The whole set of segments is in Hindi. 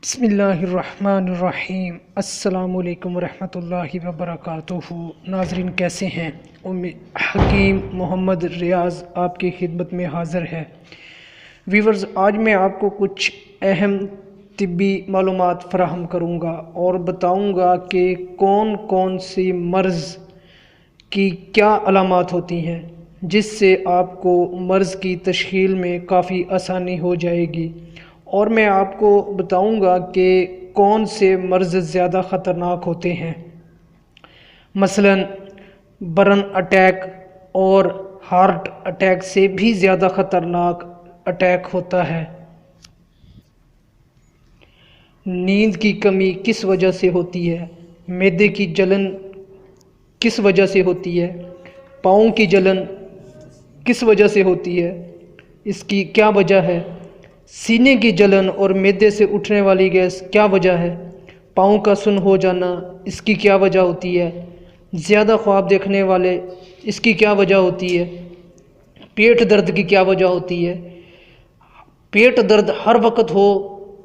बिस्मिल्लाहिर्रहमानिर्रहीम अस्सलामुअलैकुम वरहमतुल्लाहि वबरकातुहू। नाज़रीन कैसे हैं? हकीम मोहम्मद रियाज़ आपकी खिदमत में हाज़िर है। व्यूवर्स, आज मैं आपको कुछ अहम तिब्बी मालूमात फ़राहम करूँगा और बताऊँगा कि कौन कौन सी मर्ज़ की क्या अलामात होती हैं, जिससे आपको मर्ज़ की तशख़ील में काफ़ी आसानी हो जाएगी। और मैं आपको बताऊंगा कि कौन से मर्ज़ ज़्यादा ख़तरनाक होते हैं। मसलन बर्न अटैक और हार्ट अटैक से भी ज़्यादा ख़तरनाक अटैक होता है। नींद की कमी किस वजह से होती है? मैदे की जलन किस वजह से होती है? पाँव की जलन किस वजह से होती है? इसकी क्या वजह है? सीने की जलन और मैदे से उठने वाली गैस क्या वजह है? पाँव का सुन्न हो जाना, इसकी क्या वजह होती है? ज़्यादा ख्वाब देखने वाले, इसकी क्या वजह होती है? पेट दर्द की क्या वजह होती है? पेट दर्द हर वक्त हो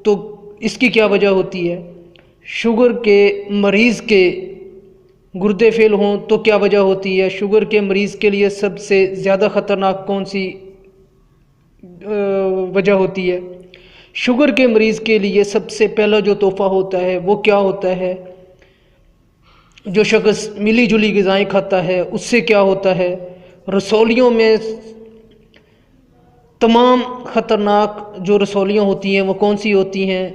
तो इसकी क्या वजह होती है? शुगर के मरीज़ के गुर्दे फेल हों तो क्या वजह होती है? शुगर के मरीज़ के लिए सबसे ज़्यादा ख़तरनाक कौन सी वजह होती है? शुगर के मरीज़ के लिए सबसे पहला जो तोहफ़ा होता है वो क्या होता है? जो शख्स मिली जुली ग़िज़ाएँ खाता है उससे क्या होता है? रसौलियों में तमाम ख़तरनाक जो रसौलियाँ होती हैं वो कौन सी होती हैं?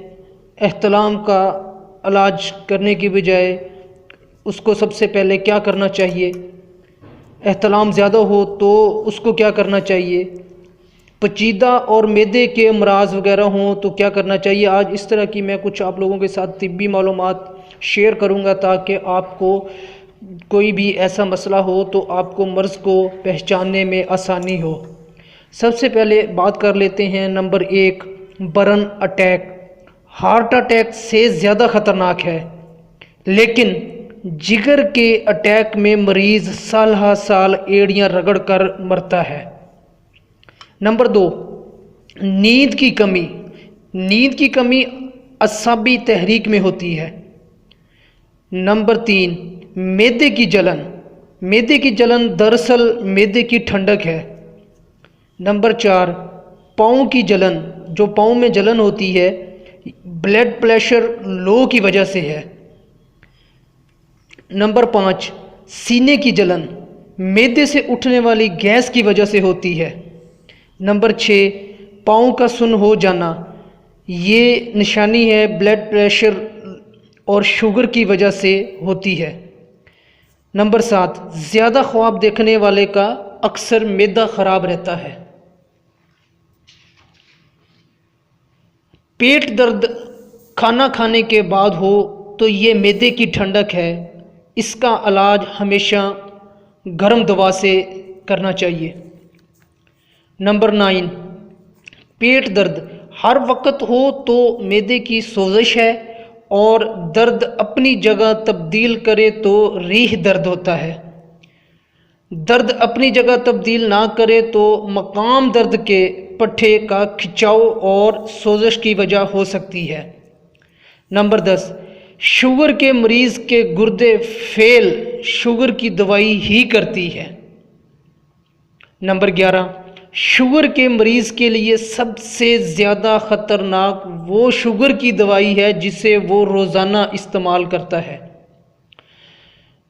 एहतलाम का इलाज करने की बजाय उसको सबसे पहले क्या करना चाहिए? एहतलाम ज़्यादा हो तो उसको क्या करना चाहिए? पचीदा और मैदे के अमराज वगैरह हों तो क्या करना चाहिए? आज इस तरह की मैं कुछ आप लोगों के साथ तिब्बी मालूमात शेयर करूंगा ताकि आपको कोई भी ऐसा मसला हो तो आपको मर्ज़ को पहचानने में आसानी हो। सबसे पहले बात कर लेते हैं number 1, burn attack. Heart attack से ज़्यादा ख़तरनाक है, लेकिन जिगर के अटैक में मरीज़ साल हा साल एड़ियाँ रगड़ कर मरता है। नंबर 2, नींद की कमी। नींद की कमी असाबी तहरीक में होती है। नंबर 3, मैदे की जलन। मैदे की जलन दरअसल मैदे की ठंडक है। नंबर 4, पाँव की जलन। जो पाँव में जलन होती है ब्लड प्रेशर लो की वजह से है। नंबर 5, सीने की जलन मैदे से उठने वाली गैस की वजह से होती है। नंबर 6, पाँव का सुन्न हो जाना। ये निशानी है ब्लड प्रेशर और शुगर की वजह से होती है। नंबर 7, ज़्यादा ख्वाब देखने वाले का अक्सर मैदा ख़राब रहता है। पेट दर्द खाना खाने के बाद हो तो ये मैदे की ठंडक है। इसका इलाज हमेशा गर्म दवा से करना चाहिए। नंबर 9, पेट दर्द हर वक्त हो तो मैदे की सोजिश है और दर्द अपनी जगह तब्दील करे तो रीह दर्द होता है। दर्द अपनी जगह तब्दील ना करे तो मकाम दर्द के पट्टे का खिंचाव और सोजिश की वजह हो सकती है। नंबर 10, शुगर के मरीज़ के गुर्दे फेल शुगर की दवाई ही करती है। नंबर 11, शुगर के मरीज़ के लिए सबसे ज़्यादा ख़तरनाक वो शुगर की दवाई है जिसे वो रोज़ाना इस्तेमाल करता है।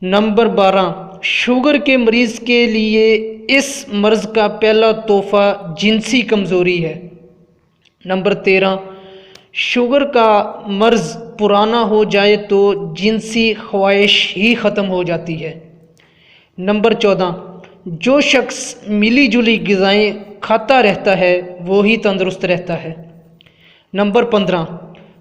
नंबर 12, शुगर के मरीज़ के लिए इस मर्ज़ का पहला तोहफ़ा जिनसी कमज़ोरी है। नंबर 13, शुगर का मर्ज़ पुराना हो जाए तो जिनसी ख्वाहिश ही ख़त्म हो जाती है। नंबर 14, जो शख्स मिली जुली ग़िज़ाएँ खाता रहता है वो ही तंदुरुस्त रहता है। नंबर 15,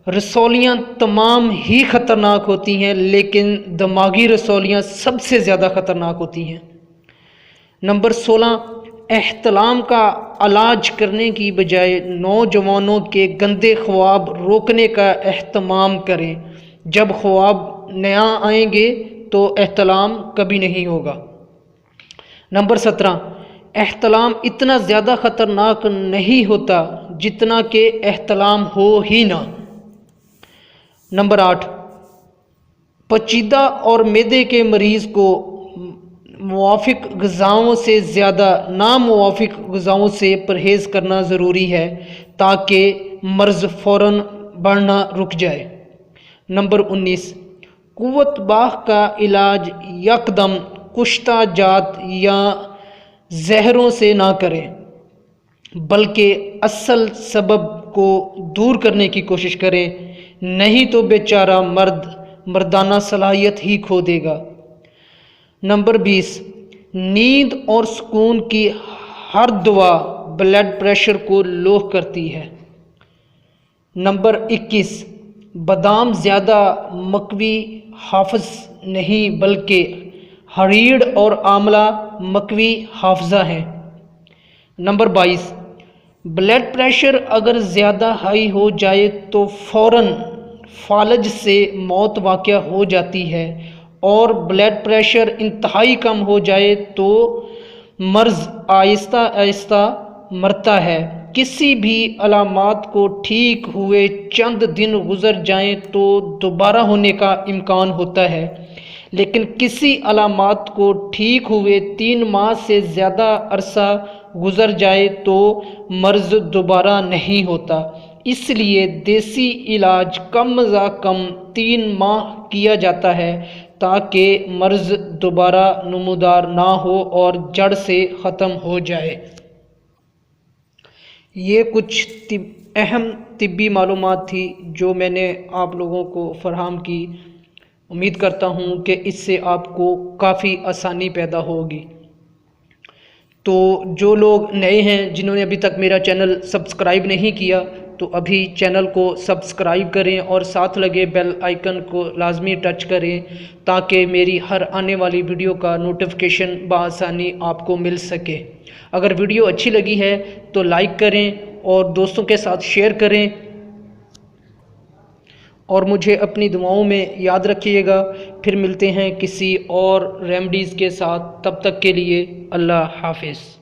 रसौलियाँ तमाम ही ख़तरनाक होती हैं, लेकिन दिमागी रसौलियाँ सबसे ज़्यादा ख़तरनाक होती हैं। नंबर 16, एहतलाम का इलाज करने की बजाय नौजवानों के गंदे ख्वाब रोकने का एहतमाम करें। जब ख्वाब नया आएंगे तो एहतलाम कभी नहीं होगा। नंबर 17, एहतलाम इतना ज़्यादा ख़तरनाक नहीं होता जितना कि एहतलाम हो ही ना। नंबर 8, पेचीदा और मैदे के मरीज़ को मुवाफिक ग़िज़ाओं से ज़्यादा नामुवाफिक ग़िज़ाओं से परहेज़ करना ज़रूरी है ताकि मर्ज़ फ़ौरन बढ़ना रुक जाए। नंबर 19, कुव्वत बाह का इलाज यकदम कुश्ता जात या जहरों से ना करें, बल्कि असल सबब को दूर करने की कोशिश करें, नहीं तो बेचारा मर्द मर्दाना सलाहियत ही खो देगा। नंबर 20, नींद और सुकून की हर दुआ ब्लड प्रेशर को लो करती है। नंबर 21, बादाम ज़्यादा मकवी हाफिज नहीं बल्कि हरीड़ और आंवला मकवी हाफजा है। नंबर 22, ब्लड प्रेशर अगर ज़्यादा हाई हो जाए तो फ़ौरन फालज से मौत वाक़या हो जाती है, और ब्लड प्रेशर इंतहाई कम हो जाए तो मर्ज़ आहिस्ता आहिस्ता मरता है। किसी भी अलामात को ठीक हुए चंद दिन गुज़र जाएं तो दोबारा होने का इम्कान होता है, लेकिन किसी अलामात को ठीक हुए 3 माह से ज़्यादा अरसा गुज़र जाए तो मर्ज़ दोबारा नहीं होता। इसलिए देसी इलाज कम ज़ा कम 3 माह किया जाता है ताकि मर्ज़ दोबारा नमूदार ना हो और जड़ से ख़त्म हो जाए। ये कुछ अहम तिब्बी मालूमात थी जो मैंने आप लोगों को फराहम की। उम्मीद करता हूँ कि इससे आपको काफ़ी आसानी पैदा होगी। तो जो लोग नए हैं जिन्होंने अभी तक मेरा चैनल सब्सक्राइब नहीं किया तो अभी चैनल को सब्सक्राइब करें और साथ लगे बेल आइकन को लाजमी टच करें ताकि मेरी हर आने वाली वीडियो का नोटिफिकेशन बआसानी आपको मिल सके। अगर वीडियो अच्छी लगी है तो लाइक करें और दोस्तों के साथ शेयर करें, और मुझे अपनी दुआओं में याद रखिएगा। फिर मिलते हैं किसी और रेमेडीज़ के साथ, तब तक के लिए अल्लाह हाफिज़।